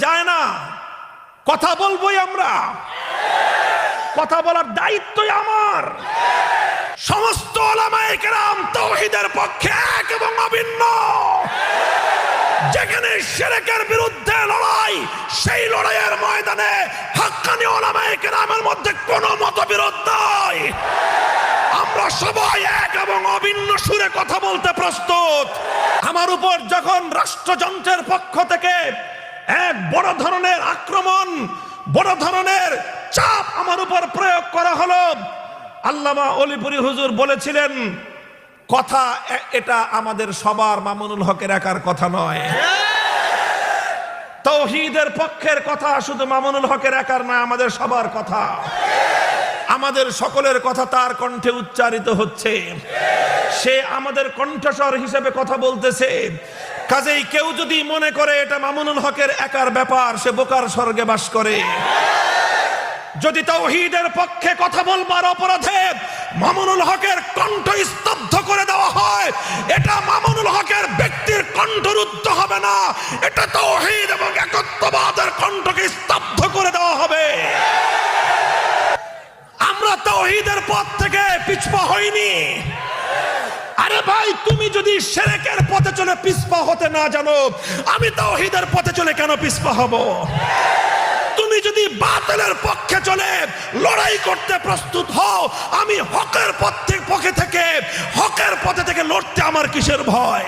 যায় না, কথা বলবোই আমরা, কথা বলার দায়িত্বই আমার। সমস্ত উলামায়ে কেরাম তাওহীদের পক্ষে এক এবং অভিন্ন। যেখানে শিরকের বিরুদ্ধে লড়াই, সেই লড়াইয়ের ময়দানে হাক্কানি উলামায়ে কেরামের মধ্যে কোনো মতবিরোধ নাই। আমরা সবাই এক এবং অভিন্ন সুরে কথা বলতে প্রস্তুত। আমার উপর যখন রাষ্ট্রযন্ত্রের পক্ষ থেকে এক বড় ধরনের আক্রমণ, বড় ধরনের চাপ আমার উপর প্রয়োগ করা হলো, আল্লামা অলিপুরি হুজুর বলেছিলেন, কথা এটা আমাদের সবার, মামুনুল হকের একার কথা নয়। তাওহীদের পক্ষের কথা শুধু মামুনুল হকের একার নয়, আমাদের সবার কথা। আমাদের সকলের কথা তার কণ্ঠে উচ্চারিত হচ্ছে, সে আমাদের কণ্ঠস্বর হিসেবে কথা বলতেছে। কাজেই কেউ যদি মনে করে এটা মামুনুল হকের একার ব্যাপার, সে বোকার স্বর্গে বাস করে। যদি তাওহীদের পক্ষে কথা বলবার অপরাধে মামুনুল হকের কণ্ঠ স্তব্ধ করে দেওয়া হয়, এটা মামুনুল হকের ব্যক্তির কণ্ঠরুদ্ধ হবে না, এটা তাওহীদ এবং একত্ববাদের কণ্ঠকে স্তব্ধ করে দেওয়া হবে। আমরা তাওহীদের পথ থেকে পিছপা হইনি। আরে ভাই, তুমি যদি শিরকের পথে চলে পিছপা হতে না জানো, আমি তাওহীদের পথে চলে কেন পিছপা হব? তুমি যদি বাতিলের পক্ষে চলে লড়াই করতে প্রস্তুত হও, আমি হকের পক্ষে থেকে হকের পথে থেকে লড়তে আমার কিসের ভয়?